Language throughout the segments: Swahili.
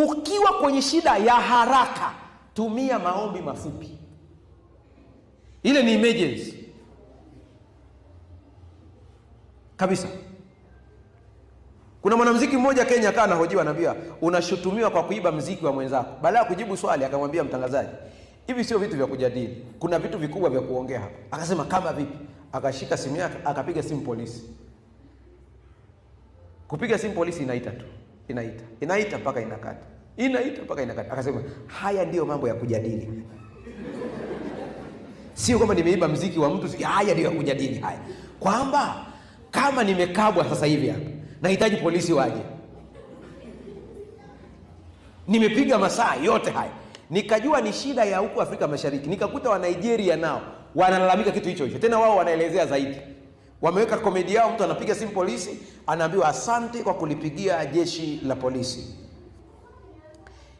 Ukiwa kwenye shida ya haraka, tumia maombi mafupi. Ile ni emergency kabisa. Kuna mwanamuziki mmoja Kenya akawa anahojiwa, anaambia unashutumiwa kwa kuiba muziki wa mwenzako. Baada ya kujibu swali akamwambia mtangazaji, hivi sio vitu vya kujadili, kuna vitu vikubwa vya kuongea hapa. Akasema kama vipi? Akashika simu yake akapiga simu polisi. Kupiga simu polisi inaita tu, inaita mpaka inakata, akasema haya ndiyo mambo ya kujadili. Sio kwamba nimeiba muziki wa mtu, haya ndiyo ya kujadili. Haya kwamba kama nimekabwa sasa hivi hapa, nahitaji polisi waje, nimepiga masaa yote haya. Nikajua ni shida ya huko Afrika Mashariki. Nikakuta wa Nigeria nao wanalalamika kitu hicho hicho, tena wao wanaelezea zaidi. Wameweka komedi yao, mtu anapiga simu polisi, anaambiwa asante kwa kulipigia jeshi la polisi.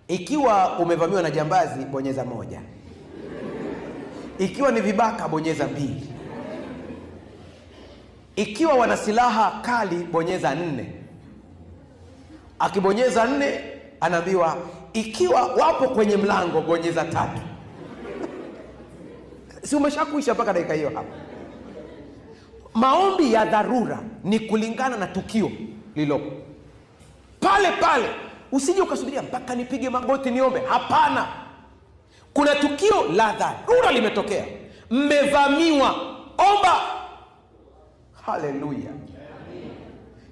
Ikiwa umevamiwa na jambazi, bonyeza 1. Ikiwa ni vibaka, bonyeza 2. Ikiwa wana silaha kali, bonyeza 4. Akibonyeza 4, anaambiwa ikiwa wapo kwenye mlango, bonyeza 3. Si umeshakuisha mpaka dakika hiyo hapa. Maombi ya dharura ni kulingana na tukio lilopo pale pale. Usije ukasubiria mpaka nipige magoti niombe. Hapana. Kuna tukio la dharura limetokea, mmevamiwa, omba. Haleluya.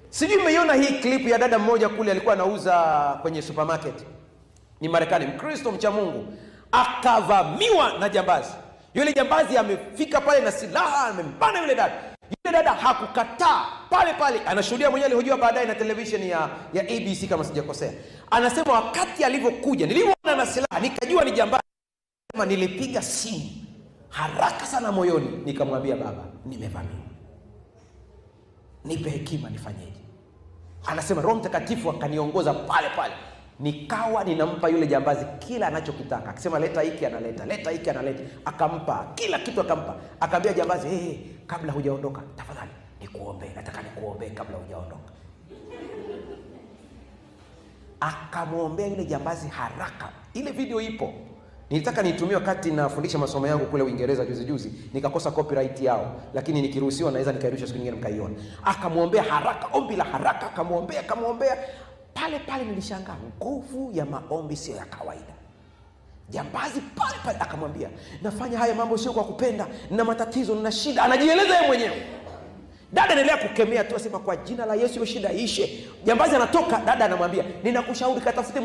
Sijui mmeiona hii clip ya dada mmoja kule, alikuwa anauza kwenye supermarket, ni Marekani, Mkristo mcha Mungu, akavamiwa na jambazi. Yule jambazi amefika pale na silaha, amembana yule dada. Yule dada hakukataa, pale pale anashuhudia mwenyewe, alihojiwa baadaye na television ya ABC kama sijakosea. Anasema wakati alivyokuja, nilipoona na silaha nikajua ni jambazi. Nilipiga simu haraka sana moyoni, nikamwambia baba, nimevamiwa, nipe hekima nifanyeje. Anasema Roho Mtakatifu akaniongoza pale pale, nikawa ninampa yule jambazi kila anachokitaka. Akisema leta hiki analeta, leta hiki analeta, akampa kila kitu, akampa. Akaambia jambazi, hey, kabla hujaondoka tafadhali nikuombe, nataka nikuombe kabla hujaondoka. Akamwombea yule jambazi haraka. Ile video ipo, nilitaka niitumie wakati nafundisha masomo yangu kule Uingereza juzi, nikakosa copyright yao, lakini nikiruhusiwa naweza nikairusha siku nyingine mkaiona. Akamwombea haraka, ombi la haraka, akamwombea pale pale. Nilishangaa, nguvu ya maombi sio ya kawaida. Jambazi pale pale akamwambia, nafanya haya mambo sio kwa kupenda, nina matatizo, nina shida. Anajieleza yeye mwenyewe. Dada anaendelea kukemea tu, asema kwa jina la Yesu hiyo shida ishe. Jambazi anatoka, dada anamwambia, ninakushauri katafute